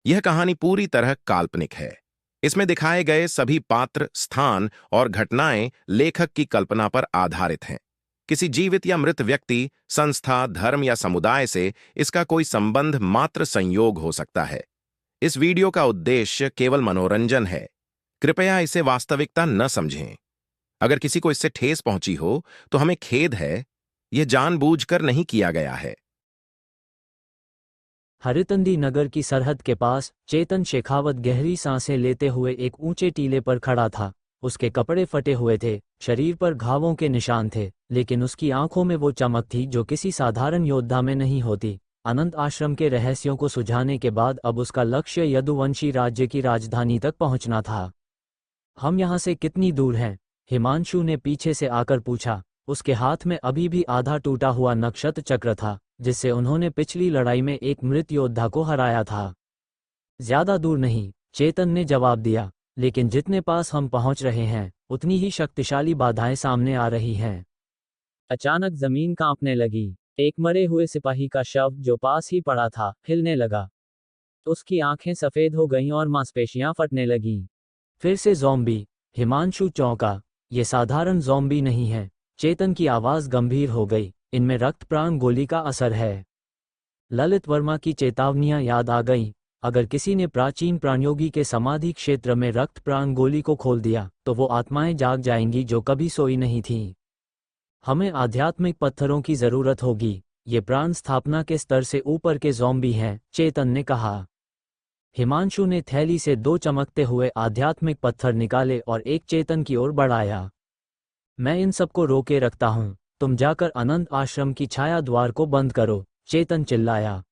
यह कहानी पूरी तरह काल्पनिक है। इसमें दिखाए गए सभी पात्र, स्थान और घटनाएं लेखक की कल्पना पर आधारित हैं। किसी जीवित या मृत व्यक्ति, संस्था, धर्म या समुदाय से इसका कोई संबंध मात्र संयोग हो सकता है। इस वीडियो का उद्देश्य केवल मनोरंजन है। कृपया इसे वास्तविकता न समझें। अगर किसी को इससे ठेस पहुंची हो तो हमें खेद है। यह जानबूझकर नहीं किया गया है। हरितंदी नगर की सरहद के पास चेतन शेखावत गहरी सांसें लेते हुए एक ऊंचे टीले पर खड़ा था। उसके कपड़े फटे हुए थे, शरीर पर घावों के निशान थे, लेकिन उसकी आंखों में वो चमक थी जो किसी साधारण योद्धा में नहीं होती। अनंत आश्रम के रहस्यों को सुझाने के बाद अब उसका लक्ष्य यदुवंशी राज्य की राजधानी तक पहुंचना था। हम यहाँ से कितनी दूर हैं? हिमांशु ने पीछे से आकर पूछा। उसके हाथ में अभी भी आधा टूटा हुआ नक्षत्र चक्र था, जिससे उन्होंने पिछली लड़ाई में एक मृत योद्धा को हराया था। ज्यादा दूर नहीं, चेतन ने जवाब दिया, लेकिन जितने पास हम पहुंच रहे हैं उतनी ही शक्तिशाली बाधाएं सामने आ रही हैं। अचानक जमीन कांपने लगी। एक मरे हुए सिपाही का शव जो पास ही पड़ा था हिलने लगा। उसकी आंखें सफेद हो गईं और मांसपेशियां फटने लगीं। फिर से ज़ॉम्बी। हिमांशु चौंका। ये साधारण ज़ॉम्बी नहीं है। चेतन की आवाज गंभीर हो गई। इनमें रक्त प्राण गोली का असर है। ललित वर्मा की चेतावनियां याद आ गईं। अगर किसी ने प्राचीन प्राणयोगी के समाधि क्षेत्र में रक्त प्राण गोली को खोल दिया तो वो आत्माएं जाग जाएंगी जो कभी सोई नहीं थीं। हमें आध्यात्मिक पत्थरों की जरूरत होगी। ये प्राण स्थापना के स्तर से ऊपर के ज़ॉम्बी हैं, चेतन ने कहा। हिमांशु ने थैली से 2 चमकते हुए आध्यात्मिक पत्थर निकाले और एक चेतन की ओर बढ़ाया। मैं इन सबको रोके रखता हूं। तुम जाकर अनंत आश्रम की छाया द्वार को बंद करो, चेतन चिल्लाया।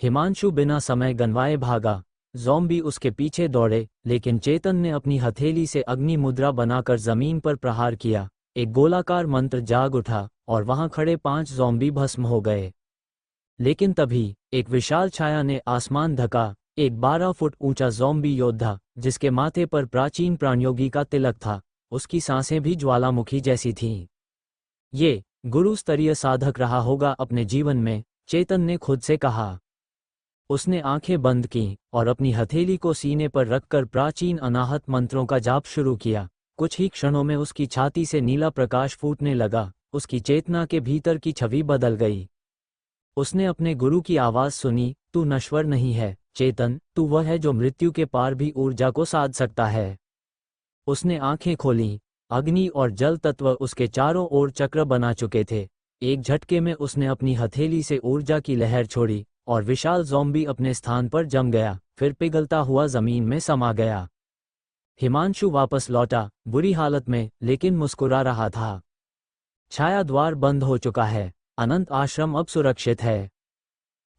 हिमांशु बिना समय गंवाए भागा। ज़ॉम्बी उसके पीछे दौड़े, लेकिन चेतन ने अपनी हथेली से अग्नि मुद्रा बनाकर जमीन पर प्रहार किया। एक गोलाकार मंत्र जाग उठा और वहां खड़े 5 ज़ॉम्बी भस्म हो गए। लेकिन तभी एक विशाल छाया ने आसमान ढका। एक 12 फुट ऊंचा ज़ॉम्बी योद्धा, जिसके माथे पर प्राचीन प्राणयोगी का तिलक था। उसकी सांसें भी ज्वालामुखी जैसी थीं। ये गुरु स्तरीय साधक रहा होगा अपने जीवन में, चेतन ने खुद से कहा। उसने आंखें बंद कीं और अपनी हथेली को सीने पर रखकर प्राचीन अनाहत मंत्रों का जाप शुरू किया। कुछ ही क्षणों में उसकी छाती से नीला प्रकाश फूटने लगा। उसकी चेतना के भीतर की छवि बदल गई। उसने अपने गुरु की आवाज सुनी, तू नश्वर नहीं है चेतन, तू वह है जो मृत्यु के पार भी ऊर्जा को साध सकता है। उसने आंखें खोलीं। अग्नि और जल तत्व उसके चारों ओर चक्र बना चुके थे। एक झटके में उसने अपनी हथेली से ऊर्जा की लहर छोड़ी और विशाल ज़ॉम्बी अपने स्थान पर जम गया, फिर पिघलता हुआ जमीन में समा गया। हिमांशु वापस लौटा, बुरी हालत में, लेकिन मुस्कुरा रहा था। छाया द्वार बंद हो चुका है। अनंत आश्रम अब सुरक्षित है।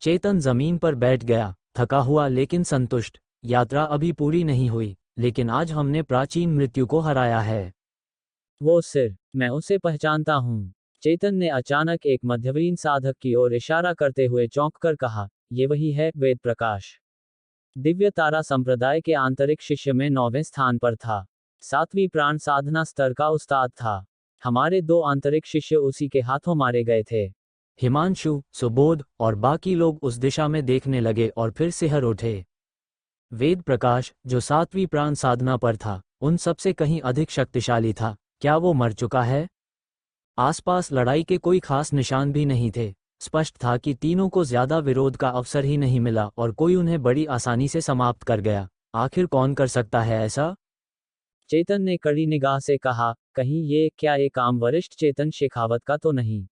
चेतन जमीन पर बैठ गया, थका हुआ लेकिन संतुष्ट। यात्रा अभी पूरी नहीं हुई, लेकिन आज हमने प्राचीन मृत्यु को हराया है। वो सिर, मैं उसे पहचानता हूँ। चेतन ने अचानक एक मध्यवीन साधक की ओर इशारा करते हुए चौंककर कहा, ये वही है, वेद प्रकाश। दिव्य तारा संप्रदाय के आंतरिक शिष्य में 9वें स्थान पर था। 7वीं प्राण साधना स्तर का उस्ताद था। हमारे 2 आंतरिक शिष्य उसी के हाथों मारे गए थे। हिमांशु, सुबोध और बाकी लोग उस दिशा में देखने लगे और फिर सिहर उठे। वेद प्रकाश, जो 7वीं प्राण साधना पर था, उन सबसे कहीं अधिक शक्तिशाली था। क्या वो मर चुका है? आसपास लड़ाई के कोई खास निशान भी नहीं थे। स्पष्ट था कि तीनों को ज्यादा विरोध का अवसर ही नहीं मिला और कोई उन्हें बड़ी आसानी से समाप्त कर गया। आखिर कौन कर सकता है ऐसा? चेतन ने कड़ी निगाह से कहा, कहीं ये काम वरिष्ठ चेतन शेखावत का तो नहीं?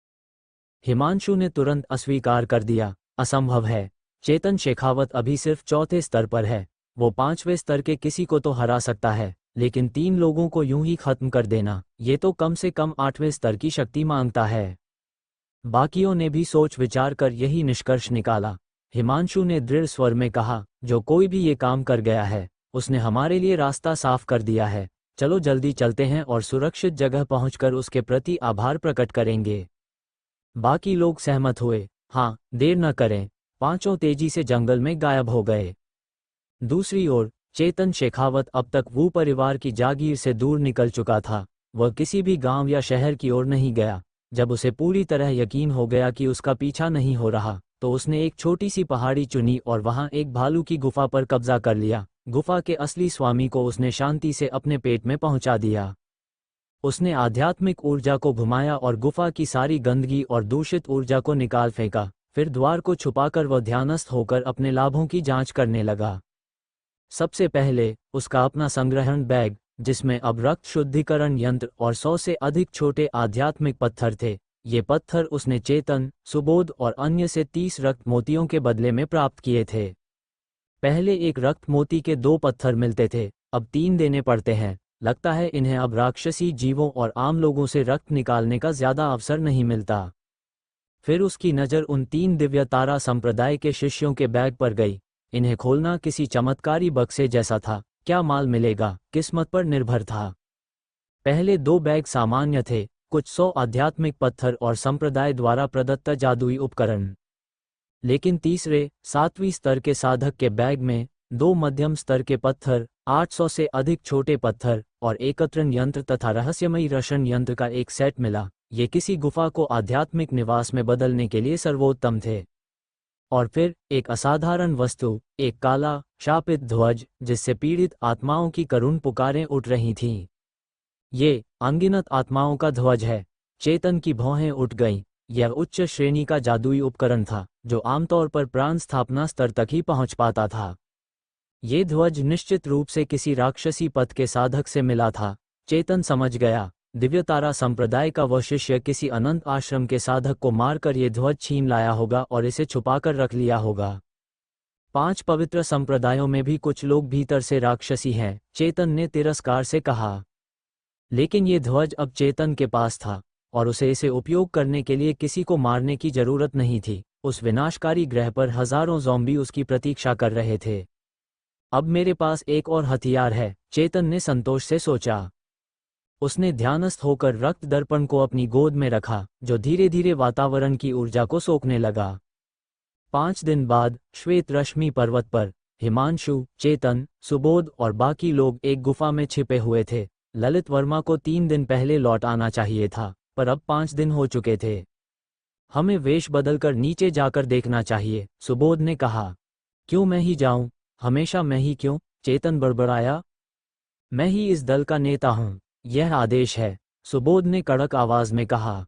हिमांशु ने तुरंत अस्वीकार कर दिया, असंभव है। चेतन शेखावत अभी सिर्फ 4थे स्तर पर है। वो 5वें स्तर के किसी को तो हरा सकता है, लेकिन 3 लोगों को यूं ही खत्म कर देना, ये तो कम से कम 8वें स्तर की शक्ति मांगता है। बाकियों ने भी सोच विचार कर यही निष्कर्ष निकाला। हिमांशु ने दृढ़ स्वर में कहा, जो कोई भी ये काम कर गया है, उसने हमारे लिए रास्ता साफ कर दिया है। चलो जल्दी चलते हैं और सुरक्षित जगह पहुंचकर उसके प्रति आभार प्रकट करेंगे। बाकी लोग सहमत हुए। हाँ, देर न करें। 5 तेजी से जंगल में गायब हो गए। दूसरी ओर चेतन शेखावत अब तक वो परिवार की जागीर से दूर निकल चुका था। वह किसी भी गांव या शहर की ओर नहीं गया। जब उसे पूरी तरह यकीन हो गया कि उसका पीछा नहीं हो रहा, तो उसने एक छोटी सी पहाड़ी चुनी और वहां एक भालू की गुफा पर कब्जा कर लिया। गुफा के असली स्वामी को उसने शांति से अपने पेट में पहुंचा दिया। उसने आध्यात्मिक ऊर्जा को घुमाया और गुफा की सारी गंदगी और दूषित ऊर्जा को निकाल फेंका। फिर द्वार को छुपाकर वह ध्यानस्थ होकर अपने लाभों की जांच करने लगा। सबसे पहले उसका अपना संग्रहण बैग, जिसमें अब रक्त शुद्धिकरण यंत्र और 100 से अधिक छोटे आध्यात्मिक पत्थर थे। ये पत्थर उसने चेतन, सुबोध और अन्य से 30 रक्त मोतियों के बदले में प्राप्त किए थे। पहले एक रक्त मोती के 2 पत्थर मिलते थे, अब 3 देने पड़ते हैं। लगता है इन्हें अब राक्षसी जीवों और आम लोगों से रक्त निकालने का ज्यादा अवसर नहीं मिलता। फिर उसकी नज़र उन 3 दिव्य तारा संप्रदाय के शिष्यों के बैग पर गई। इन्हें खोलना किसी चमत्कारी बक्से जैसा था। क्या माल मिलेगा, किस्मत पर निर्भर था। पहले 2 बैग सामान्य थे, कुछ 100 आध्यात्मिक पत्थर और संप्रदाय द्वारा प्रदत्त जादुई उपकरण। लेकिन तीसरे, 7वीं स्तर के साधक के बैग में 2 मध्यम स्तर के पत्थर, 800 से अधिक छोटे पत्थर और एकत्रण यंत्र तथा रहस्यमयी रशन यंत्र का एक सेट मिला। ये किसी गुफा को आध्यात्मिक निवास में बदलने के लिए सर्वोत्तम थे। और फिर एक असाधारण वस्तु, एक काला, शापित ध्वज, जिससे पीड़ित आत्माओं की करुण पुकारें उठ रही थीं। ये अनगिनत आत्माओं का ध्वज है। चेतन की भौहें उठ गईं। यह उच्च श्रेणी का जादुई उपकरण था, जो आमतौर पर प्राण स्थापना स्तर तक ही पहुंच पाता था। ये ध्वज निश्चित रूप से किसी राक्षसी पथ के साधक से मिला था। चेतन समझ गया, दिव्यतारा संप्रदाय का वह शिष्य किसी अनंत आश्रम के साधक को मारकर ये ध्वज छीन लाया होगा और इसे छुपाकर रख लिया होगा। 5 पवित्र संप्रदायों में भी कुछ लोग भीतर से राक्षसी हैं, चेतन ने तिरस्कार से कहा। लेकिन ये ध्वज अब चेतन के पास था और उसे इसे उपयोग करने के लिए किसी को मारने की जरूरत नहीं थी। उस विनाशकारी ग्रह पर हजारों ज़ॉम्बी उसकी प्रतीक्षा कर रहे थे। अब मेरे पास एक और हथियार है, चेतन ने संतोष से सोचा। उसने ध्यानस्थ होकर रक्त दर्पण को अपनी गोद में रखा, जो धीरे धीरे वातावरण की ऊर्जा को सोखने लगा। 5 दिन बाद श्वेत रश्मि पर्वत पर हिमांशु, चेतन, सुबोध और बाकी लोग एक गुफा में छिपे हुए थे। ललित वर्मा को 3 दिन पहले लौट आना चाहिए था, पर अब 5 दिन हो चुके थे। हमें वेश बदलकर नीचे जाकर देखना चाहिए, सुबोध ने कहा। क्यों मैं ही जाऊं? हमेशा मैं ही क्यों? चेतन बड़बड़ाया। मैं ही इस दल का नेता हूं, यह आदेश है, सुबोध ने कड़क आवाज में कहा।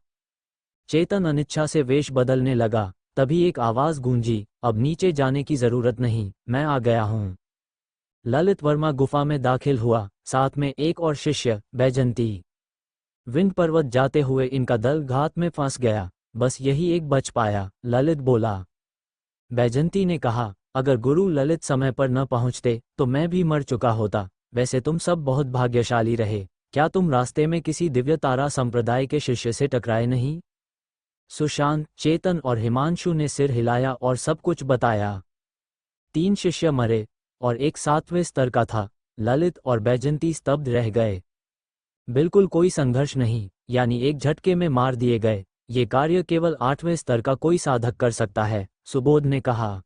चेतन अनिच्छा से वेश बदलने लगा। तभी एक आवाज गूंजी, अब नीचे जाने की जरूरत नहीं, मैं आ गया हूं। ललित वर्मा गुफा में दाखिल हुआ, साथ में एक और शिष्य, बैजंती। विंध्य पर्वत जाते हुए इनका दल घात में फंस गया, बस यही एक बच पाया, ललित बोला। बैजंती ने कहा, अगर गुरु ललित समय पर न पहुंचते तो मैं भी मर चुका होता। वैसे तुम सब बहुत भाग्यशाली रहे। क्या तुम रास्ते में किसी दिव्य तारा संप्रदाय के शिष्य से टकराए नहीं? सुशांत, चेतन और हिमांशु ने सिर हिलाया और सब कुछ बताया। 3 शिष्य मरे और एक 7वें स्तर का था। ललित और बैजंती स्तब्ध रह गए। बिल्कुल कोई संघर्ष नहीं, यानी एक झटके में मार दिए गए। ये कार्य केवल 8वें स्तर का कोई साधक कर सकता है, सुबोध ने कहा।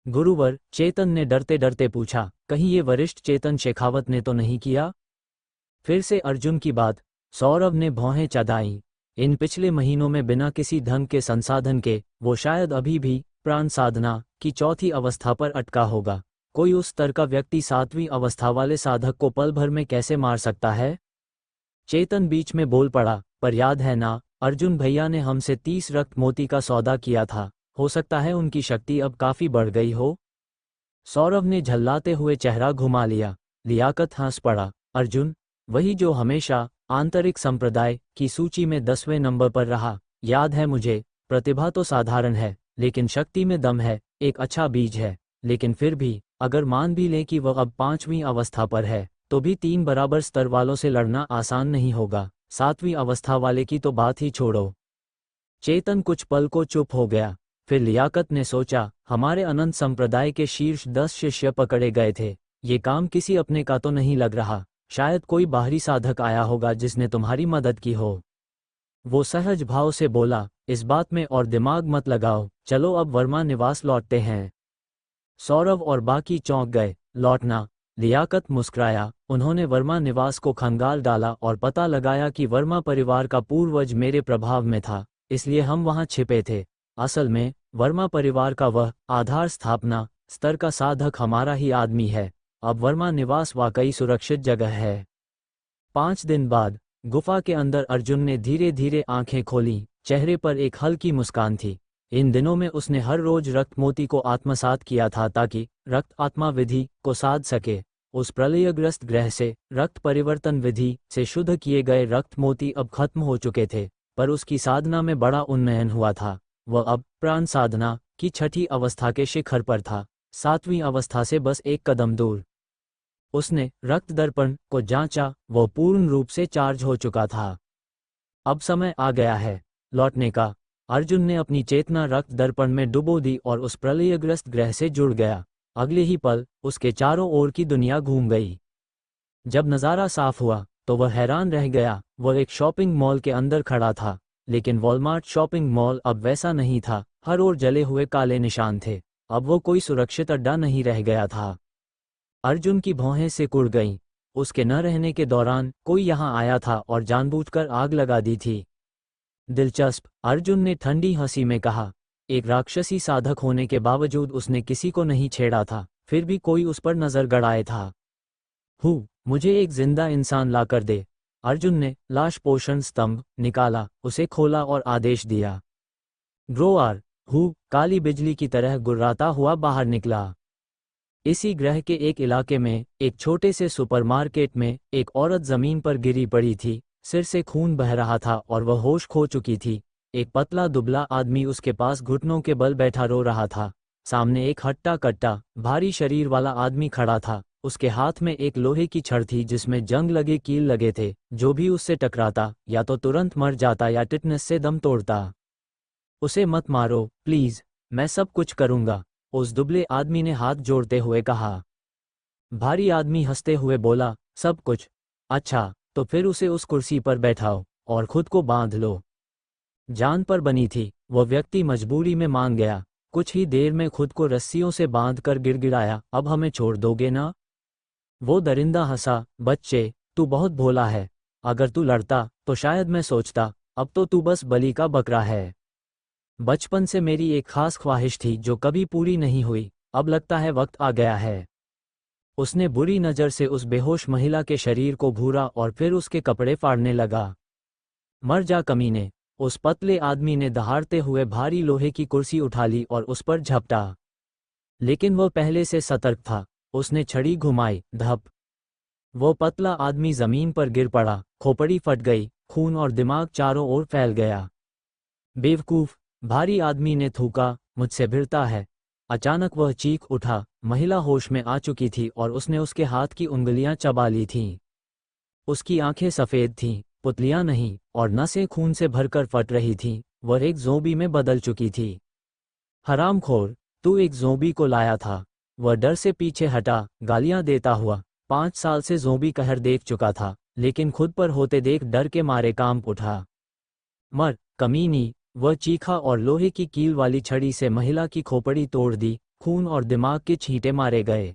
गुरुवर, चेतन ने डरते डरते पूछा, कहीं ये वरिष्ठ चेतन शेखावत ने तो नहीं किया? फिर से अर्जुन की बात, सौरभ ने भौहें चढ़ाईं। इन पिछले महीनों में बिना किसी ढंग के संसाधन के वो शायद अभी भी प्राण साधना की 4थी अवस्था पर अटका होगा। कोई उस स्तर का व्यक्ति 7वीं अवस्था वाले साधक को पल भर में कैसे मार सकता है? चेतन बीच में बोल पड़ा, पर याद है ना, अर्जुन भैया ने हमसे 30 रक्त मोती का सौदा किया था। हो सकता है उनकी शक्ति अब काफी बढ़ गई हो। सौरभ ने झल्लाते हुए चेहरा घुमा लिया। लियाकत हंस पड़ा, अर्जुन, वही जो हमेशा आंतरिक संप्रदाय की सूची में 10वें नंबर पर रहा। याद है मुझे। प्रतिभा तो साधारण है, लेकिन शक्ति में दम है, एक अच्छा बीज है। लेकिन फिर भी अगर मान भी लें कि वह अब 5वीं अवस्था पर है, तो भी 3 बराबर स्तर वालों से लड़ना आसान नहीं होगा। 7वीं अवस्था वाले की तो बात ही छोड़ो। चेतन कुछ पल को चुप हो गया। फिर लियाकत ने सोचा, हमारे अनंत संप्रदाय के शीर्ष 10 शिष्य पकड़े गए थे। ये काम किसी अपने का तो नहीं लग रहा। शायद कोई बाहरी साधक आया होगा जिसने तुम्हारी मदद की हो। वो सहज भाव से बोला, इस बात में और दिमाग मत लगाओ, चलो अब वर्मा निवास लौटते हैं। सौरभ और बाकी चौंक गए। लौटना? लियाकत मुस्कुराया। उन्होंने वर्मा निवास को खंगाल डाला और पता लगाया कि वर्मा परिवार का पूर्वज मेरे प्रभाव में था, इसलिए हम वहां छिपे थे। असल में वर्मा परिवार का वह आधार स्थापना स्तर का साधक हमारा ही आदमी है। अब वर्मा निवास वाकई सुरक्षित जगह है। 5 दिन बाद गुफा के अंदर अर्जुन ने धीरे धीरे आंखें खोलीं। चेहरे पर एक हल्की मुस्कान थी। इन दिनों में उसने हर रोज रक्त मोती को आत्मसात किया था ताकि रक्त आत्मा विधि को साध सके। उस प्रलयग्रस्त ग्रह से रक्त परिवर्तन विधि से शुद्ध किए गए रक्त मोती अब खत्म हो चुके थे, पर उसकी साधना में बड़ा उन्नयन हुआ था। वह अब प्राण साधना की छठी अवस्था के शिखर पर था, 7वीं अवस्था से बस एक कदम दूर। उसने रक्त दर्पण को जांचा, वो पूर्ण रूप से चार्ज हो चुका था। अब समय आ गया है लौटने का। अर्जुन ने अपनी चेतना रक्त दर्पण में डुबो दी और उस प्रलयग्रस्त ग्रह से जुड़ गया। अगले ही पल उसके चारों ओर की दुनिया घूम गई। जब नज़ारा साफ हुआ तो वह हैरान रह गया। वह एक शॉपिंग मॉल के अंदर खड़ा था, लेकिन वॉलमार्ट शॉपिंग मॉल अब वैसा नहीं था। हर ओर जले हुए काले निशान थे। अब वो कोई सुरक्षित अड्डा नहीं रह गया था। अर्जुन की भौहें सिकुड़ गईं। उसके न रहने के दौरान कोई यहाँ आया था और जानबूझकर आग लगा दी थी। दिलचस्प, अर्जुन ने ठंडी हंसी में कहा। एक राक्षसी साधक होने के बावजूद उसने किसी को नहीं छेड़ा था, फिर भी कोई उस पर नजर गड़ाए था। मुझे एक जिंदा इंसान ला कर दे। अर्जुन ने लाश पोषण स्तंभ निकाला, उसे खोला और आदेश दिया। ग्रोआर काली बिजली की तरह गुर्राता हुआ बाहर निकला। इसी ग्रह के एक इलाके में एक छोटे से सुपरमार्केट में एक औरत जमीन पर गिरी पड़ी थी। सिर से खून बह रहा था और वह होश खो चुकी थी। एक पतला दुबला आदमी उसके पास घुटनों के बल बैठा रो रहा था। सामने एक हट्टा कट्टा भारी शरीर वाला आदमी खड़ा था। उसके हाथ में एक लोहे की छड़ थी जिसमें जंग लगे कील लगे थे। जो भी उससे टकराता या तो तुरंत मर जाता या टिटनेस से दम तोड़ता। उसे मत मारो प्लीज, मैं सब कुछ करूंगा, उस दुबले आदमी ने हाथ जोड़ते हुए कहा। भारी आदमी हंसते हुए बोला, सब कुछ? अच्छा, तो फिर उसे उस कुर्सी पर बैठाओ और खुद को बांध लो। जान पर बनी थी, वह व्यक्ति मजबूरी में मान गया। कुछ ही देर में खुद को रस्सियों से बांधकर गिड़गिड़ाया, अब हमें छोड़ दोगे ना? वो दरिंदा हंसा, बच्चे, तू बहुत भोला है। अगर तू लड़ता तो शायद मैं सोचता, अब तो तू बस बलि का बकरा है। बचपन से मेरी एक खास ख्वाहिश थी जो कभी पूरी नहीं हुई, अब लगता है वक्त आ गया है। उसने बुरी नज़र से उस बेहोश महिला के शरीर को घूरा और फिर उसके कपड़े फाड़ने लगा। मर जा कमीने, उस पतले आदमी ने दहाड़ते हुए भारी लोहे की कुर्सी उठा ली और उस पर झपटा। लेकिन वह पहले से सतर्क था। उसने छड़ी घुमाई, धप। वो पतला आदमी जमीन पर गिर पड़ा, खोपड़ी फट गई, खून और दिमाग चारों ओर फैल गया। बेवकूफ, भारी आदमी ने थूका, मुझसे भिड़ता है। अचानक वह चीख उठा। महिला होश में आ चुकी थी और उसने उसके हाथ की उंगलियां चबा ली थीं। उसकी आंखें सफ़ेद थीं, पुतलियां नहीं, और नसें खून से भरकर फट रही थीं। वह एक ज़ोंबी में बदल चुकी थी। हरामखोर, तू एक ज़ोंबी को लाया था। वह डर से पीछे हटा, गालियां देता हुआ। 5 साल से ज़ोंबी कहर देख चुका था, लेकिन खुद पर होते देख डर के मारे कांप उठा। मर, कमीनी, वह चीखा और लोहे की कील वाली छड़ी से महिला की खोपड़ी तोड़ दी। खून और दिमाग के छींटे मारे गए।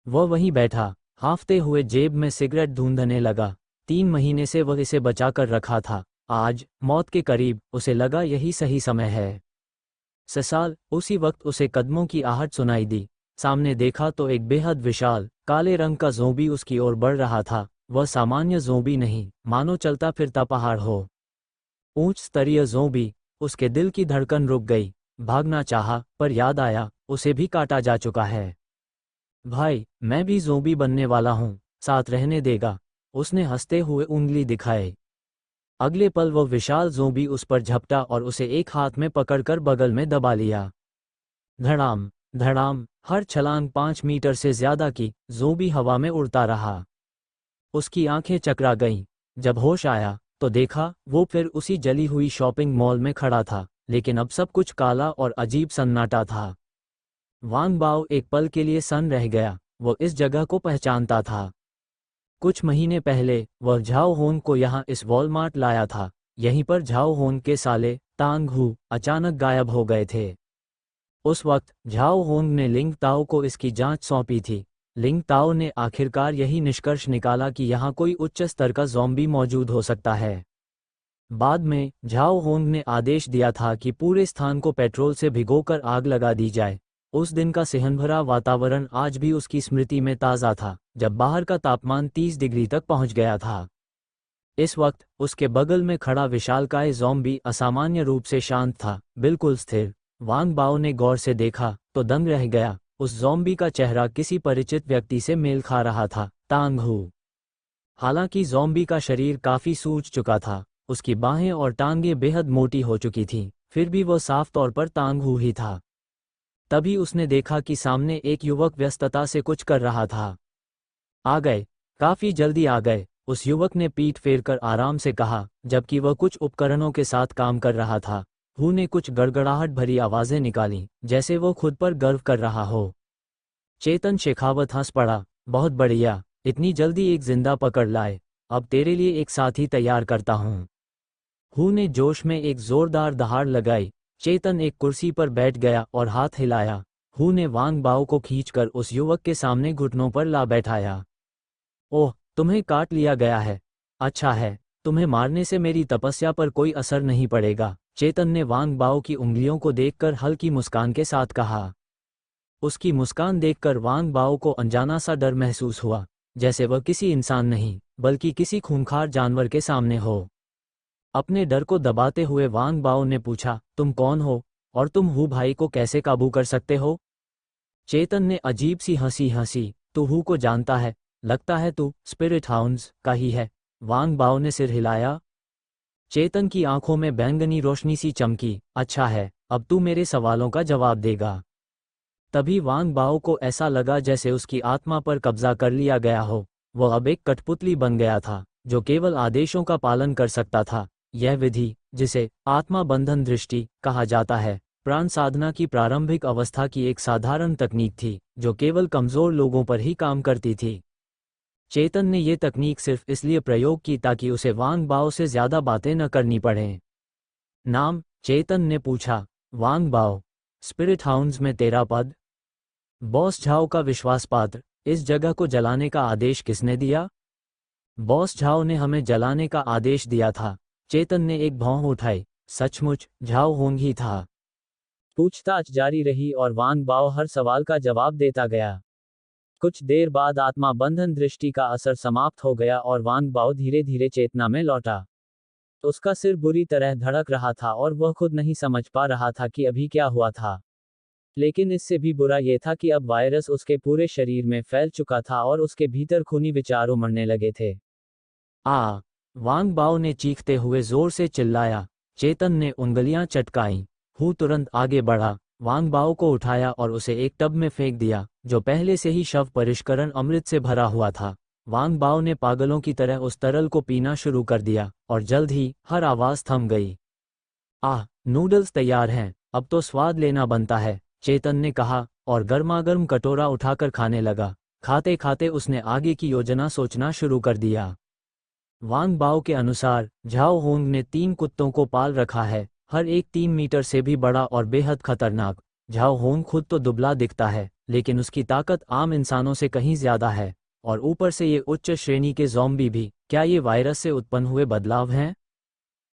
वह वहीं बैठा, हांफते हुए जेब में सिगरेट ढूंढने लगा। 3 महीने से वह इसे बचाकर रखा था। आज, मौत के करीब, उसे लगा यही सही समय है। ससाल, उसी वक्त उसे कदमों की आहट सुनाई दी। सामने देखा तो एक बेहद विशाल, काले रंग का ज़ोंबी उसकी ओर बढ़ रहा था। वह सामान्य ज़ोंबी नहीं, मानो चलता फिरता पहाड़ हो। उच्च स्तरीय ज़ोंबी। उसके दिल की धड़कन रुक गई। भागना चाहा, पर याद आया, उसे भी काटा जा चुका है। भाई, मैं भी ज़ोंबी बनने वाला हूँ, साथ रहने देगा? उसने हंसते हुए उंगली दिखाई। अगले पल वह विशाल ज़ोंबी उस पर झपटा और उसे एक हाथ में पकड़कर बगल में दबा लिया। धड़ाम धड़ाम, हर छलांग 5 मीटर से ज्यादा की। ज़ोंबी हवा में उड़ता रहा। उसकी आंखें चकरा गईं। जब होश आया तो देखा वो फिर उसी जली हुई शॉपिंग मॉल में खड़ा था, लेकिन अब सब कुछ काला और अजीब सन्नाटा था। वांग बाओ एक पल के लिए सन्न रह गया। वो इस जगह को पहचानता था। कुछ महीने पहले वह झाओ होन को यहाँ इस वॉलमार्ट लाया था। यहीं पर झाओ होन के साले तांग हू अचानक गायब हो गए थे। उस वक्त झाओ होंग ने लिंग ताओ को इसकी जांच सौंपी थी। लिंग ताओ ने आखिरकार यही निष्कर्ष निकाला कि यहाँ कोई उच्च स्तर का ज़ॉम्बी मौजूद हो सकता है। बाद में झाओ होंग ने आदेश दिया था कि पूरे स्थान को पेट्रोल से भिगोकर आग लगा दी जाए। उस दिन का सिहनभरा वातावरण आज भी उसकी स्मृति में ताज़ा था, जब बाहर का तापमान 30 डिग्री तक पहुंच गया था। इस वक्त उसके बगल में खड़ा विशालकाय ज़ॉम्बी असामान्य रूप से शांत था, बिल्कुल स्थिर। वांग बाओ ने गौर से देखा तो दंग रह गया। उस ज़ॉम्बी का चेहरा किसी परिचित व्यक्ति से मेल खा रहा था, तांग हू। हालांकि ज़ॉम्बी का शरीर काफी सूज चुका था, उसकी बाहें और टांगें बेहद मोटी हो चुकी थीं, फिर भी वह साफ तौर पर तांग हू ही था। तभी उसने देखा कि सामने एक युवक व्यस्तता से कुछ कर रहा था। आ गए, काफी जल्दी आ गए, उस युवक ने पीठ फेरकर आराम से कहा, जबकि वह कुछ उपकरणों के साथ काम कर रहा था। हू ने कुछ गड़गड़ाहट भरी आवाजें निकालीं, जैसे वो खुद पर गर्व कर रहा हो। चेतन शेखावत हंस पड़ा, बहुत बढ़िया, इतनी जल्दी एक जिंदा पकड़ लाए, अब तेरे लिए एक साथी तैयार करता हूँ। हू ने जोश में एक जोरदार दहाड़ लगाई। चेतन एक कुर्सी पर बैठ गया और हाथ हिलाया। हू ने वांग बाओ को खींचकर उस युवक के सामने घुटनों पर ला बैठाया। ओह, तुम्हें काट लिया गया है। अच्छा है, तुम्हें मारने से मेरी तपस्या पर कोई असर नहीं पड़ेगा, चेतन ने वांग बाओ की उंगलियों को देखकर हल्की मुस्कान के साथ कहा। उसकी मुस्कान देखकर वांग बाओ को अनजाना सा डर महसूस हुआ, जैसे वह किसी इंसान नहीं बल्कि किसी खूंखार जानवर के सामने हो। अपने डर को दबाते हुए वांग बाओ ने पूछा, तुम कौन हो और तुम हू भाई को कैसे काबू कर सकते हो? चेतन ने अजीब सी हंसी हंसी, तू हू को जानता है, लगता है तू स्पिरिट हाउंड्स का ही है। वांग बाओ ने सिर हिलाया। चेतन की आंखों में बैंगनी रोशनी सी चमकी। अच्छा है, अब तू मेरे सवालों का जवाब देगा। तभी वांग बाओ को ऐसा लगा जैसे उसकी आत्मा पर कब्जा कर लिया गया हो। वह अब एक कठपुतली बन गया था, जो केवल आदेशों का पालन कर सकता था। यह विधि, जिसे आत्मा बंधन दृष्टि कहा जाता है, प्राण साधना की प्रारंभिक अवस्था की एक साधारण तकनीक थी, जो केवल कमजोर लोगों पर ही काम करती थी। चेतन ने ये तकनीक सिर्फ इसलिए प्रयोग की ताकि उसे वांग बाओ से ज्यादा बातें न करनी पड़ें। नाम? चेतन ने पूछा। वांग बाओ। स्पिरिट हाउंड्स में तेरा पद? बॉस झाओ का विश्वास पात्र। इस जगह को जलाने का आदेश किसने दिया? बॉस झाओ ने हमें जलाने का आदेश दिया था। चेतन ने एक भौं उठाई। सचमुच झाओ होंग ही था। पूछताछ जारी रही और वांग बाओ हर सवाल का जवाब देता गया। कुछ देर बाद आत्मा बंधन दृष्टि का असर समाप्त हो गया और वांग बाओ धीरे धीरे चेतना में लौटा। उसका सिर बुरी तरह धड़क रहा था और वह खुद नहीं समझ पा रहा था कि अभी क्या हुआ था। लेकिन इससे भी बुरा यह था कि अब वायरस उसके पूरे शरीर में फैल चुका था और उसके भीतर खूनी विचार उमड़ने लगे थे। आ! वांग बाओ ने चीखते हुए जोर से चिल्लाया। चेतन ने उंगलियां चटकाईं। हू तुरंत आगे बढ़ा, वांग बाओ को उठाया और उसे एक टब में फेंक दिया, जो पहले से ही शव परिष्करण अमृत से भरा हुआ था। वांग बाओ ने पागलों की तरह उस तरल को पीना शुरू कर दिया और जल्द ही हर आवाज थम गई। आह, नूडल्स तैयार हैं, अब तो स्वाद लेना बनता है, चेतन ने कहा और गर्मागर्म कटोरा उठाकर खाने लगा। खाते खाते उसने आगे की योजना सोचना शुरू कर दिया। वांग बाओ के अनुसार झाओ होंग ने 3 कुत्तों को पाल रखा है, हर एक 3 मीटर से भी बड़ा और बेहद खतरनाक। झाओ होंग खुद तो दुबला दिखता है, लेकिन उसकी ताकत आम इंसानों से कहीं ज्यादा है, और ऊपर से ये उच्च श्रेणी के ज़ॉम्बी भी। क्या ये वायरस से उत्पन्न हुए बदलाव हैं?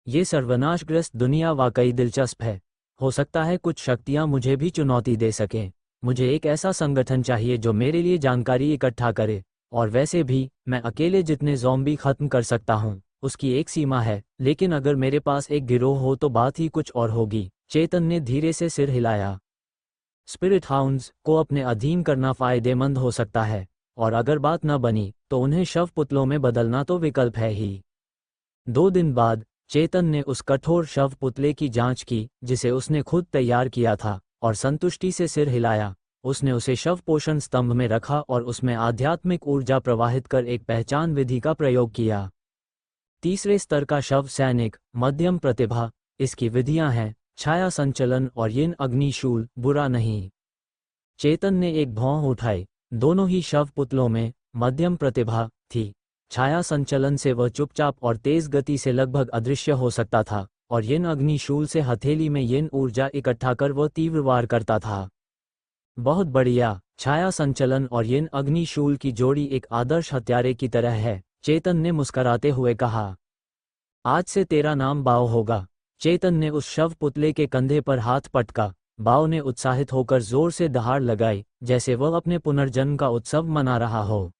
ये सर्वनाशग्रस्त दुनिया वाकई दिलचस्प है। हो सकता है कुछ शक्तियां मुझे भी चुनौती दे सकें। मुझे एक ऐसा संगठन चाहिए जो मेरे लिए जानकारी इकट्ठा करे, और वैसे भी मैं अकेले जितने ज़ॉम्बी खत्म कर सकता हूं, उसकी एक सीमा है। लेकिन अगर मेरे पास एक गिरोह हो तो बात ही कुछ और होगी। चेतन ने धीरे से सिर हिलाया। स्पिरिट हाउंड्स को अपने अधीन करना फायदेमंद हो सकता है, और अगर बात न बनी तो उन्हें शव पुतलों में बदलना तो विकल्प है ही। 2 दिन बाद चेतन ने उस कठोर शव पुतले की जांच की जिसे उसने खुद तैयार किया था, और संतुष्टि से सिर हिलाया। उसने उसे शव पोषण स्तंभ में रखा और उसमें आध्यात्मिक ऊर्जा प्रवाहित कर एक पहचान विधि का प्रयोग किया। तीसरे स्तर का शव सैनिक, मध्यम प्रतिभा। इसकी विधियां हैं छाया संचलन और यिन अग्निशूल। बुरा नहीं। चेतन ने एक भौं उठाई। दोनों ही शव पुतलों में मध्यम प्रतिभा थी। छाया संचलन से वह चुपचाप और तेज गति से लगभग अदृश्य हो सकता था, और यिन अग्निशूल से हथेली में यिन ऊर्जा इकट्ठा कर वह तीव्र वार करता था। बहुत बढ़िया। छाया संचलन और यिन अग्निशूल की जोड़ी एक आदर्श हत्यारे की तरह है, चेतन ने मुस्कराते हुए कहा। आज से तेरा नाम बाव होगा। चेतन ने उस शव पुतले के कंधे पर हाथ पटका। बाव ने उत्साहित होकर जोर से दहाड़ लगाई, जैसे वह अपने पुनर्जन्म का उत्सव मना रहा हो।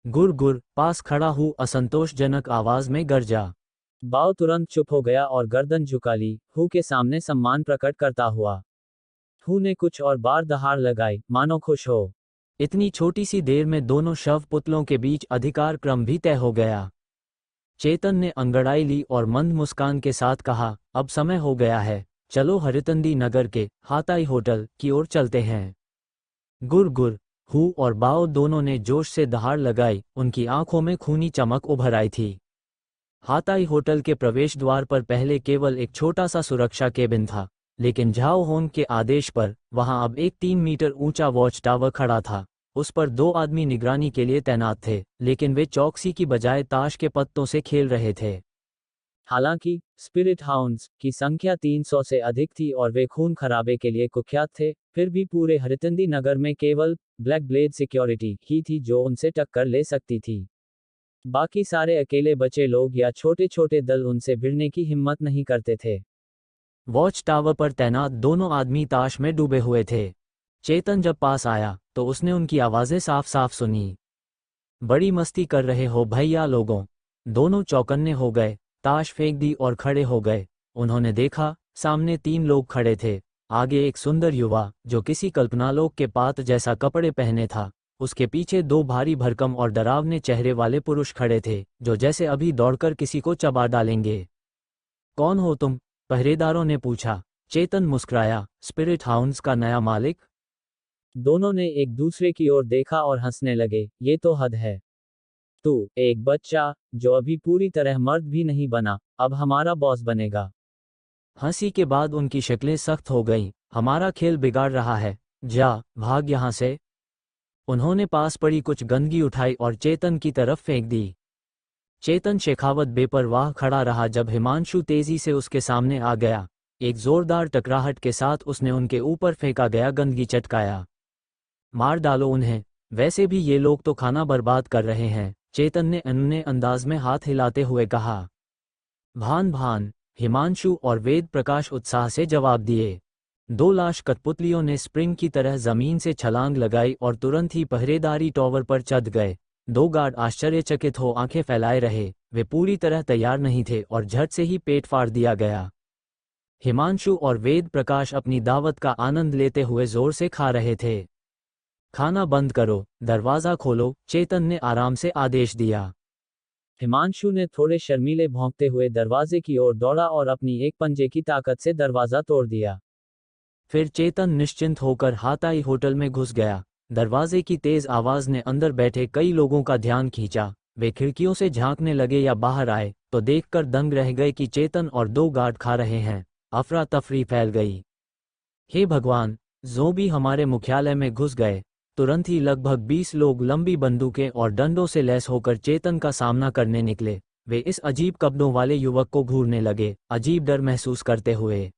गुर गुर, पास खड़ा हूँ असंतोषजनक आवाज में गरजा। बाव तुरंत चुप हो गया और गर्दन झुका ली, हु के सामने सम्मान प्रकट करता हुआ। हु ने कुछ और बार दहाड़ लगाई, मानो खुश हो। इतनी छोटी सी देर में दोनों शव पुतलों के बीच अधिकार क्रम भी तय हो गया। चेतन ने अंगड़ाई ली और मंद मुस्कान के साथ कहा, अब समय हो गया है, चलो हरितंदी नगर के हाताई होटल की ओर चलते हैं। गुर गुर, हु और बाव दोनों ने जोश से दहाड़ लगाई, उनकी आंखों में खूनी चमक उभर आई थी। हाताई होटल के प्रवेश द्वार पर पहले केवल एक छोटा सा सुरक्षा केबिन था, लेकिन झाओ होंग के आदेश पर वहां अब एक 3 मीटर ऊंचा वॉच टावर खड़ा था। उस पर 2 आदमी निगरानी के लिए तैनात थे, लेकिन वे चौकसी की बजाय ताश के पत्तों से खेल रहे थे। हालांकि स्पिरिट हाउंड्स की संख्या 300 से अधिक थी और वे खून खराबे के लिए कुख्यात थे, फिर भी पूरे हरितंदी नगर में केवल ब्लैक ब्लेड सिक्योरिटी ही थी जो उनसे टक्कर ले सकती थी। बाकी सारे अकेले बचे लोग या छोटे छोटे दल उनसे भिड़ने की हिम्मत नहीं करते थे। वॉच टावर पर तैनात दोनों आदमी ताश में डूबे हुए थे। चेतन जब पास आया तो उसने उनकी आवाजें साफ साफ सुनी। बड़ी मस्ती कर रहे हो भैया लोगों। दोनों चौकन्ने हो गए, ताश फेंक दी और खड़े हो गए। उन्होंने देखा, सामने 3 लोग खड़े थे। आगे एक सुंदर युवा जो किसी कल्पनालोक के पात्र जैसा कपड़े पहने था। उसके पीछे 2 भारी भरकम और डरावने चेहरे वाले पुरुष खड़े थे, जो जैसे अभी दौड़कर किसी को चबा डालेंगे। कौन हो तुम? पहरेदारों ने पूछा। चेतन मुस्कुराया, स्पिरिट हाउंड्स का नया मालिक। दोनों ने एक दूसरे की ओर देखा और हंसने लगे। ये तो हद है। तू, एक बच्चा जो अभी पूरी तरह मर्द भी नहीं बना, अब हमारा बॉस बनेगा। हंसी के बाद उनकी शक्लें सख्त हो गईं। हमारा खेल बिगाड़ रहा है, जा भाग यहां से। उन्होंने पास पड़ी कुछ गंदगी उठाई और चेतन की तरफ फेंक दी। चेतन शेखावत बेपरवाह खड़ा रहा जब हिमांशु तेजी से उसके सामने आ गया। एक जोरदार टकराहट के साथ उसने उनके ऊपर फेंका गया गंदगी चटकाया। मार डालो उन्हें, वैसे भी ये लोग तो खाना बर्बाद कर रहे हैं, चेतन ने अन्य अंदाज में हाथ हिलाते हुए कहा। भान भान, हिमांशु और वेद प्रकाश उत्साह से जवाब दिए। 2 लाश कठपुतलियों ने स्प्रिंग की तरह जमीन से छलांग लगाई और तुरंत ही पहरेदारी टॉवर पर चढ़ गए। 2 गार्ड आश्चर्यचकित हो आंखें फैलाए रहे, वे पूरी तरह तैयार नहीं थे और झट से ही पेट फाड़ दिया गया। हिमांशु और वेद प्रकाश अपनी दावत का आनंद लेते हुए जोर से खा रहे थे। खाना बंद करो, दरवाजा खोलो, चेतन ने आराम से आदेश दिया। हिमांशु ने थोड़े शर्मीले भौंकते हुए दरवाजे की ओर दौड़ा और अपनी एक पंजे की ताकत से दरवाजा तोड़ दिया। फिर चेतन निश्चिंत होकर हाताई होटल में घुस गया। दरवाजे की तेज आवाज ने अंदर बैठे कई लोगों का ध्यान खींचा। वे खिड़कियों से झांकने लगे या बाहर आए तो देखकर दंग रह गए कि चेतन और 2 गार्ड खा रहे हैं। अफरा तफरी फैल गई। हे भगवान, ज़ोंबी हमारे मुख्यालय में घुस गए। तुरंत ही लगभग 20 लोग लंबी बंदूकें और डंडों से लैस होकर चेतन का सामना करने निकले। वे इस अजीब कपड़ों वाले युवक को घूरने लगे, अजीब डर महसूस करते हुए।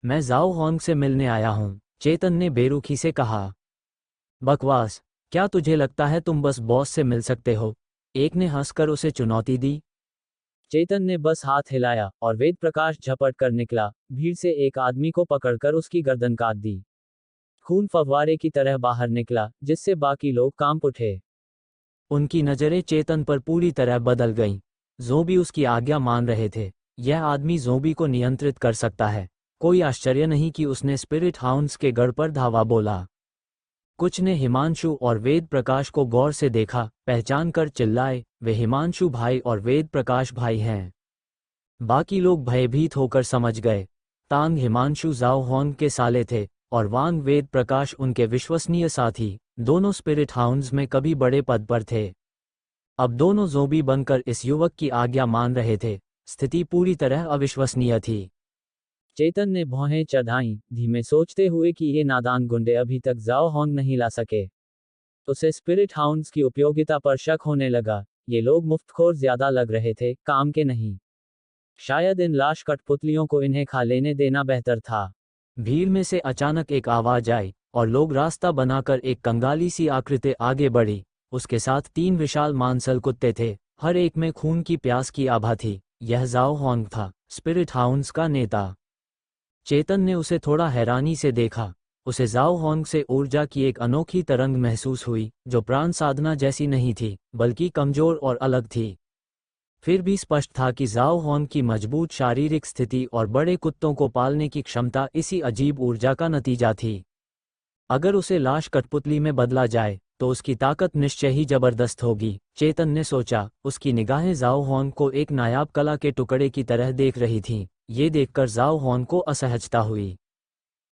मैं जाओ होंग से मिलने आया हूं, चेतन ने बेरुखी से कहा। बकवास, क्या तुझे लगता है तुम बस बॉस से मिल सकते हो? एक ने हंसकर उसे चुनौती दी। चेतन ने बस हाथ हिलाया और वेद प्रकाश झपट कर निकला। भीड़ से एक आदमी को पकड़कर उसकी गर्दन काट दी। खून फव्वारे की तरह बाहर निकला, जिससे बाकी लोग कांप उठे। उनकी नजरें चेतन पर पूरी तरह बदल गईं। ज़ोंबी उसकी आज्ञा मान रहे थे। यह आदमी ज़ोंबी को नियंत्रित कर सकता है। कोई आश्चर्य नहीं कि उसने स्पिरिट हाउंड्स के गढ़ पर धावा बोला। कुछ ने हिमांशु और वेद प्रकाश को गौर से देखा, पहचान कर चिल्लाए, वे हिमांशु भाई और वेद प्रकाश भाई हैं। बाकी लोग भयभीत होकर समझ गए। तांग हिमांशु जाओ होंग के साले थे और वांग वेद प्रकाश उनके विश्वसनीय साथी, दोनों स्पिरिट हाउंड्स में कभी बड़े पद पर थे। अब दोनों ज़ोंबी बनकर इस युवक की आज्ञा मान रहे थे। स्थिति पूरी तरह अविश्वसनीय थी। चेतन ने भौहें चढ़ाईं, धीमे सोचते हुए कि ये नादान गुंडे अभी तक जाओ होंग नहीं ला सके। उसे स्पिरिट हाउंड्स की उपयोगिता पर शक होने लगा। ये लोग मुफ्तखोर ज्यादा लग रहे थे, काम के नहीं। शायद इन लाश कठपुतलियों को इन्हें खा लेने देना बेहतर था। भीड़ में से अचानक एक आवाज आई और लोग रास्ता बनाकर एक कंगाली सी आकृति आगे बढ़ी। उसके साथ 3 विशाल मांसल कुत्ते थे, हर एक में खून की प्यास की आभा थी। यह जाओ होंग था, स्पिरिट हाउंड्स का नेता। चेतन ने उसे थोड़ा हैरानी से देखा। उसे जाओ होंग से ऊर्जा की एक अनोखी तरंग महसूस हुई, जो प्राण साधना जैसी नहीं थी, बल्कि कमजोर और अलग थी। फिर भी स्पष्ट था कि जाओ होंग की मजबूत शारीरिक स्थिति और बड़े कुत्तों को पालने की क्षमता इसी अजीब ऊर्जा का नतीजा थी। अगर उसे लाश कठपुतली में बदला जाए तो उसकी ताकत निश्चय ही जबरदस्त होगी, चेतन ने सोचा। उसकी निगाहें जाओ होंग को एक नायाब कला के टुकड़े की तरह देख रही थीं। ये देखकर जाओ होंग को असहजता हुई।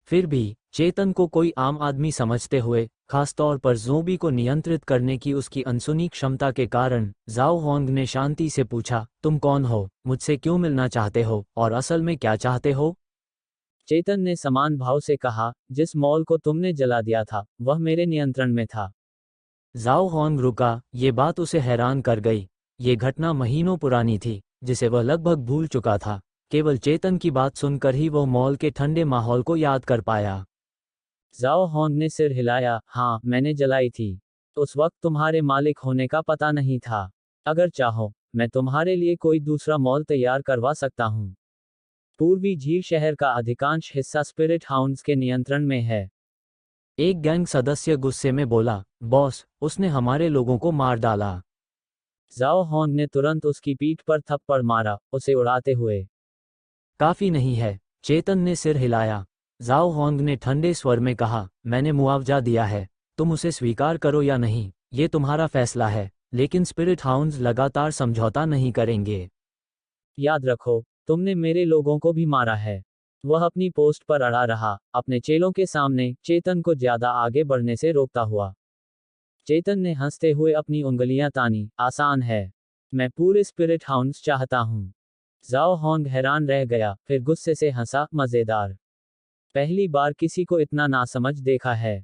फिर भी चेतन को कोई आम आदमी समझते हुए, खासतौर पर ज़ोंबी को नियंत्रित करने की उसकी अनसुनी क्षमता के कारण, जाओ होंग ने शांति से पूछा, तुम कौन हो, मुझसे क्यों मिलना चाहते हो, और असल में क्या चाहते हो? चेतन ने समान भाव से कहा, जिस मॉल को तुमने जला दिया था वह मेरे नियंत्रण में था। जाओ होंग रुका। ये बात उसे हैरान कर गई। ये घटना महीनों पुरानी थी, जिसे वह लगभग भूल चुका था। केवल चेतन की बात सुनकर ही वह मॉल के ठंडे माहौल को याद कर पाया। जाओ होंग ने सिर हिलाया, हाँ, मैंने जलाई थी। उस वक्त तुम्हारे मालिक होने का पता नहीं था। अगर चाहो, मैं तुम्हारे लिए कोई दूसरा मॉल तैयार करवा सकता हूँ। पूर्वी झील शहर का अधिकांश हिस्सा स्पिरिट हाउंड्स के नियंत्रण में है। एक गैंग सदस्य गुस्से में बोला, बॉस, उसने हमारे लोगों को मार डाला। जाओ होंग ने तुरंत उसकी पीठ पर थप्पड़ मारा, उसे उड़ाते हुए। काफी नहीं है, चेतन ने सिर हिलाया। जाओ होंग ने ठंडे स्वर में कहा, मैंने मुआवजा दिया है, तुम उसे स्वीकार करो या नहीं, ये तुम्हारा फैसला है, लेकिन स्पिरिट हाउंड्स लगातार समझौता नहीं करेंगे। याद रखो, तुमने मेरे लोगों को भी मारा है। वह अपनी पोस्ट पर अड़ा रहा, अपने चेलों के सामने, चेतन को ज्यादा आगे बढ़ने से रोकता हुआ। चेतन ने हंसते हुए अपनी उंगलियां तानी, आसान है। मैं पूरे स्पिरिट हाउंड्स चाहता हूँ। जाओ होंग हैरान रह गया, फिर गुस्से से हंसा, मजेदार। पहली बार किसी को इतना नासमझ देखा है।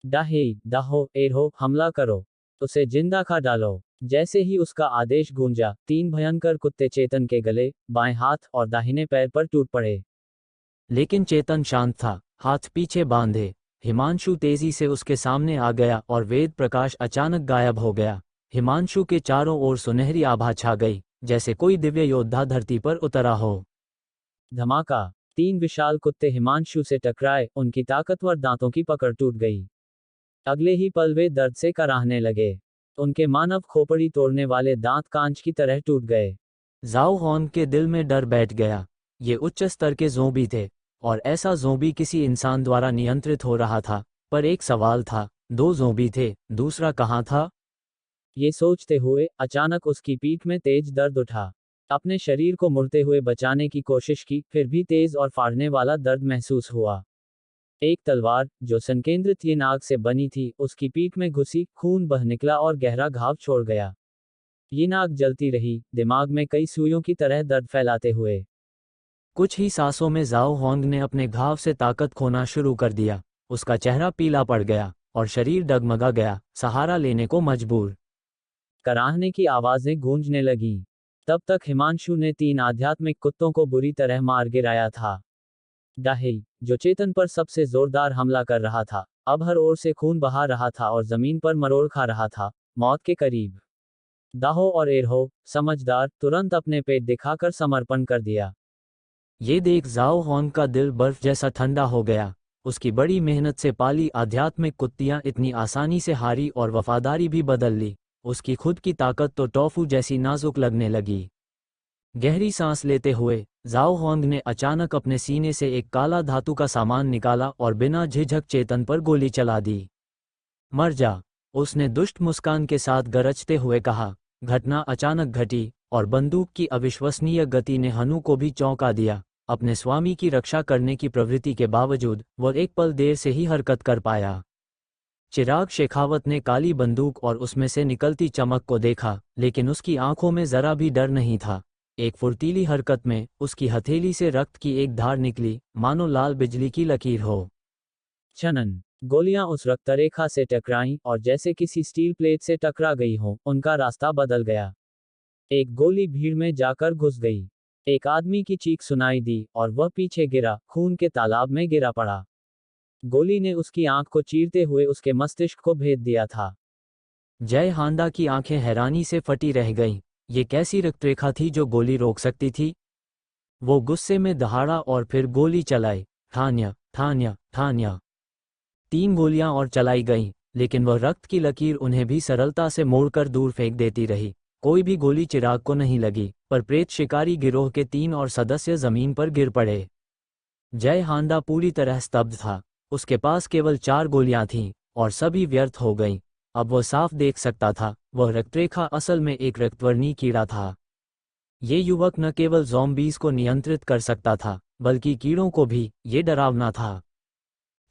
डाहे, दाहो, एरहो, हमला करो। उसे जिंदा खा डालो। जैसे ही उसका आदेश गूंजा, 3 भयंकर कुत्ते चेतन के गले, बाएं हाथ और दाहिने पैर पर टूट पड़े। लेकिन चेतन शांत था, हाथ पीछे बांधे। हिमांशु तेजी से उसके सामने आ गया और वेद प्रकाश अचानक गायब हो गया। हिमांशु के चारों ओर सुनहरी आभा छा गई, जैसे कोई दिव्य योद्धा धरती पर उतरा हो। धमाका। 3 विशाल कुत्ते हिमांशु से टकराए, उनकी ताकतवर दांतों की पकड़ टूट गई। अगले ही पल वे दर्द से कराहने लगे। उनके मानव खोपड़ी तोड़ने वाले दांत कांच की तरह टूट गए। जाओ होंग के दिल में डर बैठ गया। ये उच्च स्तर के ज़ोंबी थे, और ऐसा ज़ोंबी किसी इंसान द्वारा नियंत्रित हो रहा था। पर एक सवाल था, 2 ज़ोंबी थे, दूसरा कहाँ था? ये सोचते हुए अचानक उसकी पीठ में तेज दर्द उठा। अपने शरीर को मुड़ते हुए बचाने की कोशिश की, फिर भी तेज और फाड़ने वाला दर्द महसूस हुआ। एक तलवार, जो संकेंद्रित ये नाग से बनी थी, उसकी पीठ में घुसी, खून बह निकला और गहरा घाव छोड़ गया। ये नाग जलती रही, दिमाग में कई सुइयों की तरह दर्द फैलाते हुए। कुछ ही सांसों में जाओ होंग ने अपने घाव से ताकत खोना शुरू कर दिया। उसका चेहरा पीला पड़ गया और शरीर डगमगा गया, सहारा लेने को मजबूर। कराहने की आवाजें गूंजने लगीं। तब तक हिमांशु ने 3 आध्यात्मिक कुत्तों को बुरी तरह मार गिराया था। डाहे, जो चेतन पर सबसे जोरदार हमला कर रहा था, अब हर ओर से खून बहा रहा था और जमीन पर मरोड़ खा रहा था, मौत के करीब। दाहो और एरहो, समझदार, तुरंत अपने पेट दिखाकर समर्पण कर दिया। ये देख जाओ होंग का दिल बर्फ जैसा ठंडा हो गया। उसकी बड़ी मेहनत से पाली आध्यात्मिक कुत्तियां इतनी आसानी से हारी और वफादारी भी बदल ली। उसकी खुद की ताकत तो टॉफू जैसी नाजुक लगने लगी। गहरी सांस लेते हुए जाओ होंग ने अचानक अपने सीने से एक काला धातु का सामान निकाला और बिना झिझक चेतन पर गोली चला दी। मर जा, उसने दुष्ट मुस्कान के साथ गरजते हुए कहा। घटना अचानक घटी, और बंदूक की अविश्वसनीय गति ने हनु को भी चौंका दिया। अपने स्वामी की रक्षा करने की प्रवृत्ति के बावजूद वह एक पल देर से ही हरकत कर पाया। चिराग शेखावत ने काली बंदूक और उसमें से निकलती चमक को देखा, लेकिन उसकी आंखों में जरा भी डर नहीं था। एक फुर्तीली हरकत में उसकी हथेली से रक्त की एक धार निकली, मानो लाल बिजली की लकीर हो। छनन। गोलियां उस रक्तरेखा से टकराईं और जैसे किसी स्टील प्लेट से टकरा गई हो, उनका रास्ता बदल गया। एक गोली भीड़ में जाकर घुस गई। एक आदमी की चीख सुनाई दी और वह पीछे गिरा, खून के तालाब में गिरा पड़ा। गोली ने उसकी आंख को चीरते हुए उसके मस्तिष्क को भेद दिया था। जय हांडा की आंखें हैरानी से फटी रह गईं। ये कैसी रक्तरेखा थी जो गोली रोक सकती थी? वो गुस्से में दहाड़ा और फिर गोली चलाई। ठान्या ठान्या ठान्या। 3 गोलियां और चलाई गईं, लेकिन वह रक्त की लकीर उन्हें भी सरलता से मोड़कर दूर फेंक देती रही। कोई भी गोली चिराग को नहीं लगी, पर प्रेत शिकारी गिरोह के 3 और सदस्य जमीन पर गिर पड़े। जय हांडा पूरी तरह स्तब्ध था। उसके पास केवल 4 गोलियां थीं और सभी व्यर्थ हो गईं। अब वह साफ देख सकता था, वह रक्तरेखा असल में एक रक्तवर्णी कीड़ा था। ये युवक न केवल ज़ॉम्बीज़ को नियंत्रित कर सकता था, बल्कि कीड़ों को भी। ये डरावना था।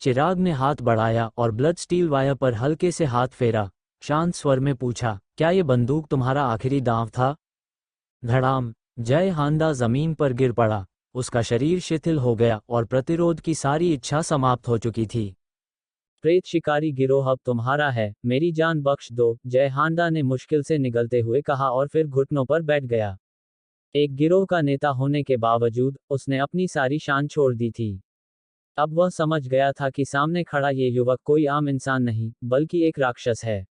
चिराग ने हाथ बढ़ाया और ब्लड स्टील वायर पर हल्के से हाथ फेरा। शांत स्वर में पूछा, क्या ये बंदूक तुम्हारा आखिरी दांव था? धड़ाम। जय हांडा जमीन पर गिर पड़ा। उसका शरीर शिथिल हो गया और प्रतिरोध की सारी इच्छा समाप्त हो चुकी थी। प्रेत शिकारी गिरोह अब तुम्हारा है, मेरी जान बख्श दो, जय हांडा ने मुश्किल से निगलते हुए कहा और फिर घुटनों पर बैठ गया। एक गिरोह का नेता होने के बावजूद उसने अपनी सारी शान छोड़ दी थी। अब वह समझ गया था कि सामने खड़ा ये युवक कोई आम इंसान नहीं, बल्कि एक राक्षस है।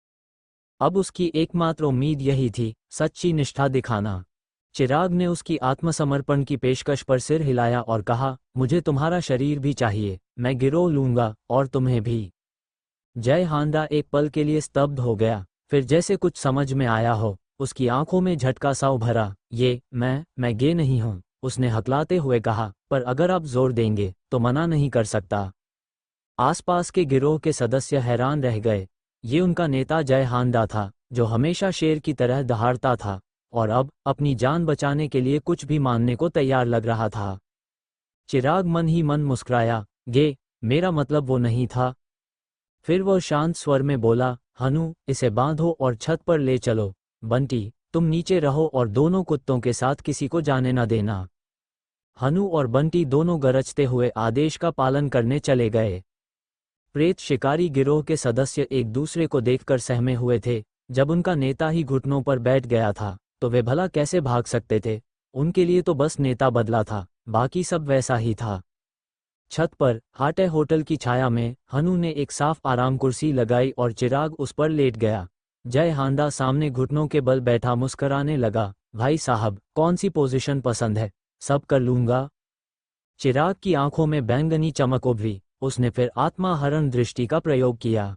अब उसकी एकमात्र उम्मीद यही थी, सच्ची निष्ठा दिखाना। चिराग ने उसकी आत्मसमर्पण की पेशकश पर सिर हिलाया और कहा, मुझे तुम्हारा शरीर भी चाहिए, मैं गिरोह लूंगा, और तुम्हें भी। जय हांडा एक पल के लिए स्तब्ध हो गया, फिर जैसे कुछ समझ में आया हो, उसकी आंखों में झटका सा उभरा। मैं गे नहीं हूं, उसने हकलाते हुए कहा, पर अगर आप जोर देंगे तो मना नहीं कर सकता। आसपास के गिरोह के सदस्य हैरान रह गए। ये उनका नेता जय हांडा था, जो हमेशा शेर की तरह दहाड़ता था, और अब अपनी जान बचाने के लिए कुछ भी मानने को तैयार लग रहा था। चिराग मन ही मन मुस्कुराया, मेरा मतलब वो नहीं था। फिर वह शांत स्वर में बोला, हनु, इसे बांधो और छत पर ले चलो। बंटी, तुम नीचे रहो और दोनों कुत्तों के साथ किसी को जाने न देना। हनु और बंटी दोनों गरजते हुए आदेश का पालन करने चले गए। प्रेत शिकारी गिरोह के सदस्य एक दूसरे को देखकर सहमे हुए थे। जब उनका नेता ही घुटनों पर बैठ गया था, तो वे भला कैसे भाग सकते थे? उनके लिए तो बस नेता बदला था, बाकी सब वैसा ही था। छत पर हाटे होटल की छाया में हनु ने एक साफ आराम कुर्सी लगाई और चिराग उस पर लेट गया। जय हांडा सामने घुटनों के बल बैठा मुस्कराने लगा, भाई साहब, कौन सी पोजीशन पसंद है? सब कर लूंगा। चिराग की आंखों में बैंगनी चमक उभरी। उसने फिर आत्माहरण दृष्टि का प्रयोग किया।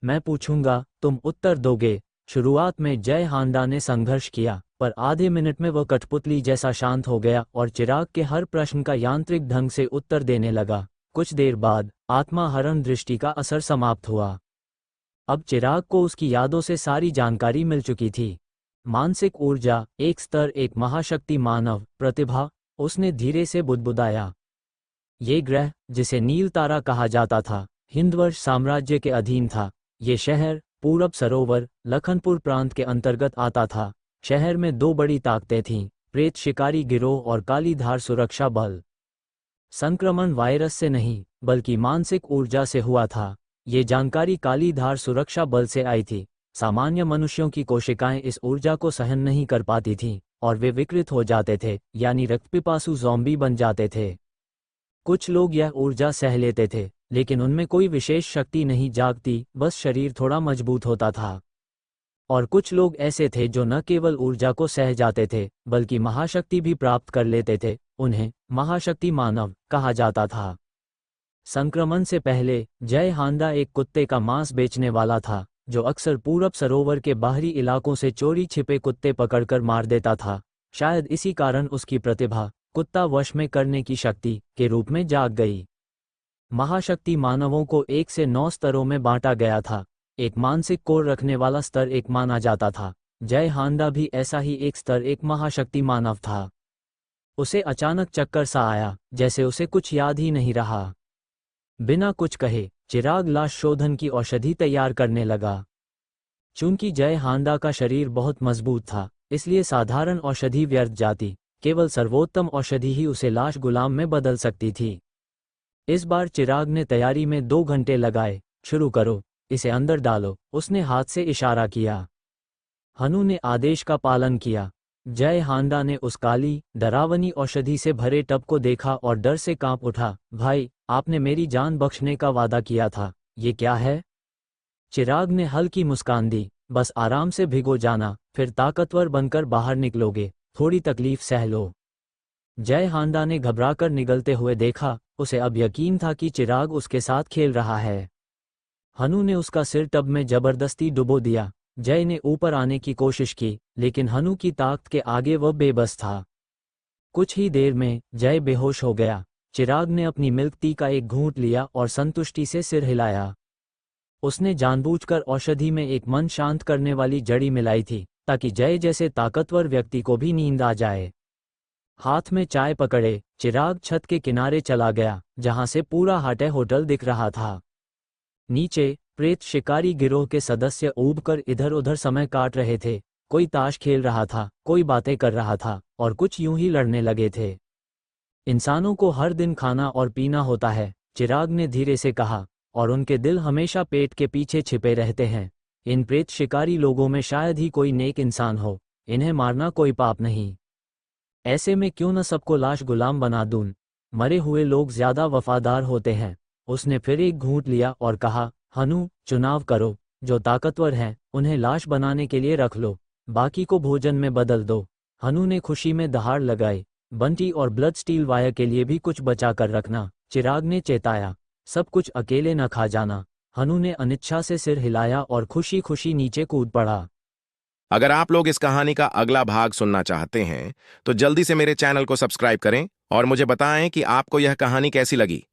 मैं पूछूंगा, तुम उत्तर दोगे। शुरुआत में जय हांडा ने संघर्ष किया, पर आधे मिनट में वह कठपुतली जैसा शांत हो गया और चिराग के हर प्रश्न का यांत्रिक ढंग से उत्तर देने लगा। कुछ देर बाद आत्माहरण दृष्टि का असर समाप्त हुआ। अब चिराग को उसकी यादों से सारी जानकारी मिल चुकी थी। मानसिक ऊर्जा, एक स्तर, एक महाशक्ति, मानव प्रतिभा। उसने धीरे से बुदबुदाया, ये ग्रह, जिसे नील तारा कहा जाता था, हिंदवर्ष साम्राज्य के अधीन था। ये शहर, पूरब सरोवर, लखनपुर प्रांत के अंतर्गत आता था। शहर में 2 बड़ी ताकतें थीं, प्रेत शिकारी गिरोह और कालीधार सुरक्षा बल। संक्रमण वायरस से नहीं, बल्कि मानसिक ऊर्जा से हुआ था। ये जानकारी कालीधार सुरक्षा बल से आई थी। सामान्य मनुष्यों की कोशिकाएं इस ऊर्जा को सहन नहीं कर पाती थीं, और वे विकृत हो जाते थे, यानी रक्तपिपासु ज़ॉम्बी बन जाते थे। कुछ लोग यह ऊर्जा सह लेते थे, लेकिन उनमें कोई विशेष शक्ति नहीं जागती, बस शरीर थोड़ा मजबूत होता था। और कुछ लोग ऐसे थे जो न केवल ऊर्जा को सह जाते थे, बल्कि महाशक्ति भी प्राप्त कर लेते थे। उन्हें महाशक्ति मानव कहा जाता था। संक्रमण से पहले जय हांडा एक कुत्ते का मांस बेचने वाला था, जो अक्सर पूरब सरोवर के बाहरी इलाकों से चोरी छिपे कुत्ते पकड़कर मार देता था। शायद इसी कारण उसकी प्रतिभा, कुत्ता वश में करने की शक्ति, के रूप में जाग गई। महाशक्ति मानवों को 1 से 9 स्तरों में बांटा गया था। एक मानसिक कोर रखने वाला स्तर 1 माना जाता था। जय हांडा भी ऐसा ही एक स्तर 1 महाशक्ति मानव था। उसे अचानक चक्कर सा आया, जैसे उसे कुछ याद ही नहीं रहा। बिना कुछ कहे चिराग लाश शोधन की औषधि तैयार करने लगा। चूंकि जय हांडा का शरीर बहुत मजबूत था, इसलिए साधारण औषधि व्यर्थ जाती। केवल सर्वोत्तम औषधि ही उसे लाश गुलाम में बदल सकती थी। इस बार चिराग ने तैयारी में 2 घंटे लगाए। शुरू करो, इसे अंदर डालो, उसने हाथ से इशारा किया। हनु ने आदेश का पालन किया। जय हांडा ने उस काली, डरावनी औषधि से भरे टब को देखा और डर से कांप उठा। भाई, आपने मेरी जान बख्शने का वादा किया था, ये क्या है? चिराग ने हल्की मुस्कान दी। बस आराम से भिगो जाना, फिर ताकतवर बनकर बाहर निकलोगे, थोड़ी तकलीफ सह लो। जय हांडा ने घबराकर निगलते हुए देखा, उसे अब यकीन था कि चिराग उसके साथ खेल रहा है। हनु ने उसका सिर टब में जबरदस्ती डुबो दिया। जय ने ऊपर आने की कोशिश की, लेकिन हनु की ताकत के आगे वह बेबस था। कुछ ही देर में जय बेहोश हो गया। चिराग ने अपनी मिल्क टी का एक घूंट लिया और संतुष्टि से सिर हिलाया। उसने जानबूझकर औषधि में एक मन शांत करने वाली जड़ी मिलाई थी, ताकि जय जैसे ताकतवर व्यक्ति को भी नींद आ जाए। हाथ में चाय पकड़े चिराग छत के किनारे चला गया, जहां से पूरा हाटे होटल दिख रहा था। नीचे प्रेत शिकारी गिरोह के सदस्य ऊबकर इधर उधर समय काट रहे थे। कोई ताश खेल रहा था, कोई बातें कर रहा था, और कुछ यूं ही लड़ने लगे थे। इंसानों को हर दिन खाना और पीना होता है, चिराग ने धीरे से कहा, और उनके दिल हमेशा पेट के पीछे छिपे रहते हैं। इन प्रेत शिकारी लोगों में शायद ही कोई नेक इंसान हो, इन्हें मारना कोई पाप नहीं। ऐसे में क्यों न सबको लाश गुलाम बना दूं? मरे हुए लोग ज्यादा वफादार होते हैं। उसने फिर एक घूंट लिया और कहा, हनु, चुनाव करो। जो ताकतवर हैं उन्हें लाश बनाने के लिए रख लो, बाकी को भोजन में बदल दो। हनु ने खुशी में दहाड़ लगाई। बंटी और ब्लड स्टील वायर के लिए भी कुछ बचा कर रखना, चिराग ने चेताया। सब कुछ अकेले न खा जाना। हनु ने अनिच्छा से सिर हिलाया और खुशी खुशी नीचे कूद पड़ा। अगर आप लोग इस कहानी का अगला भाग सुनना चाहते हैं तो जल्दी से मेरे चैनल को सब्सक्राइब करें और मुझे बताएं कि आपको यह कहानी कैसी लगी।